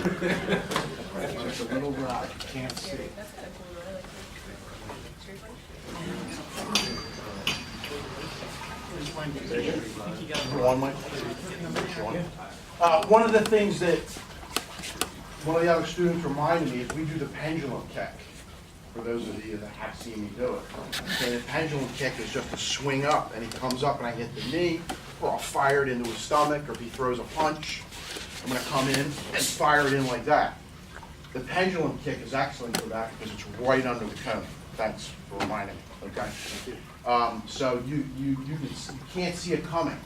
Just a little rock, you can't see. One, Mike? One of the things that one of the other students reminded me is we do the pendulum kick. For those of you that have seen me do it. And the pendulum kick is just to swing up, and he comes up and I hit the knee, or I'll fire it into his stomach, or if he throws a punch, I'm going to come in and fire it in like that. The pendulum kick is excellent for that because it's right under the cone. Thanks for reminding me. Okay. So you can't see it coming.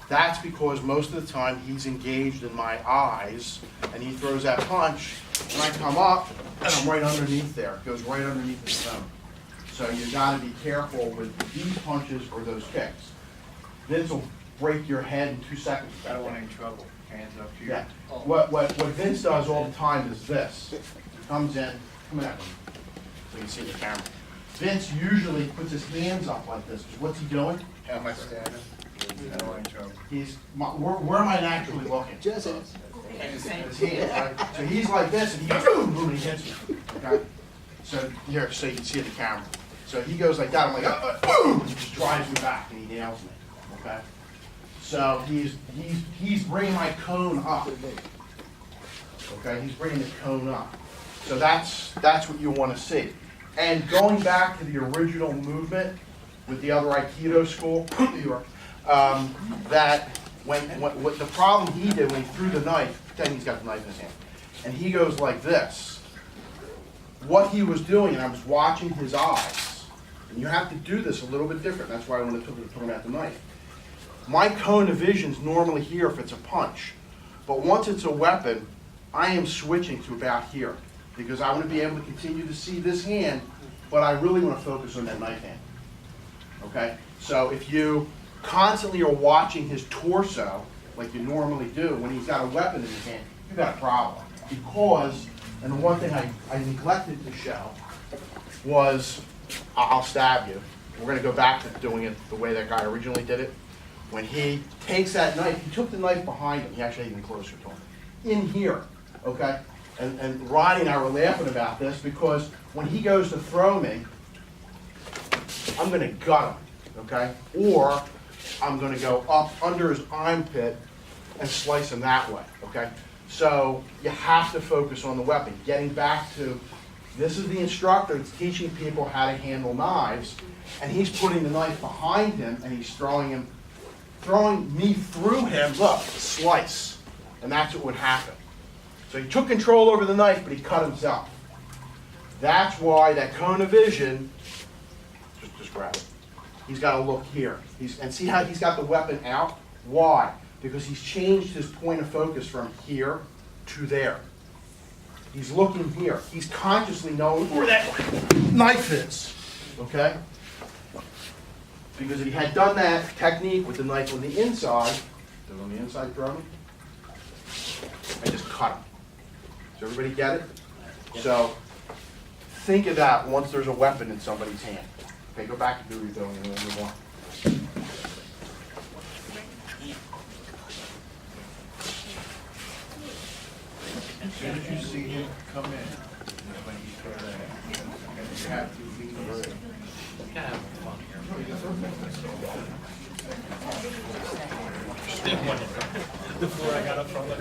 That's because most of the time he's engaged in my eyes, and he throws that punch, and I come up, and I'm right underneath there. It goes right underneath the cone. So you got to be careful with these punches or those kicks. Vince will break your head in 2 seconds. I don't want any trouble. Hands up to you. Yeah. What Vince does all the time is this. He comes in, come in at me, so you can see the camera. Vince usually puts his hands up like this. What's he doing? How am I standing? I don't want any trouble. Where am I naturally looking? His hands, right? So he's like this, and he boom, boom, and he hits me. Okay? So here, so you can see the camera. So he goes like that. I'm like, boom! He just drives me back, and he nails me. Okay? So he's bringing my cone up. Okay? He's bringing the cone up. So that's what you want to see. And going back to the original movement with the other Aikido school, New York, that what the problem he did when he threw the knife, pretend he's got the knife in his hand, and he goes like this. What he was doing, and I was watching his eyes, and you have to do this a little bit different. That's why I wanted to put him at the knife. My cone of vision is normally here if it's a punch, but once it's a weapon, I am switching to about here because I want to be able to continue to see this hand, but I really want to focus on that knife hand. Okay? So if you constantly are watching his torso, like you normally do, when he's got a weapon in his hand, you've got a problem. Because, and the one thing I neglected to show was, I'll stab you. We're going to go back to doing it the way that guy originally did it. When he takes that knife, he took the knife behind him. He actually even closer to him. In here, okay? And Ronnie and I were laughing about this because when he goes to throw me, I'm going to gut him, okay? Or I'm going to go up under his armpit and slice him that way, okay? So you have to focus on the weapon. Getting back to, this is the instructor that's teaching people how to handle knives, and he's putting the knife behind him, and he's throwing me through him, look, slice. And that's what would happen. So he took control over the knife, but he cut himself. That's why that cone of vision, just grab it. He's got to look here. And see how he's got the weapon out? Why? Because he's changed his point of focus from here to there. He's looking here. He's consciously knowing where that knife is. Okay? Because if he had done that technique with the knife on the inside, throw me, I just cut him. Does everybody get it? So think of that once there's a weapon in somebody's hand. Okay, go back to do what you're doing and we'll move on. As soon as you see him come in, is when you throw that in. And you have to leave it. Kind of having fun here. Before I got up from the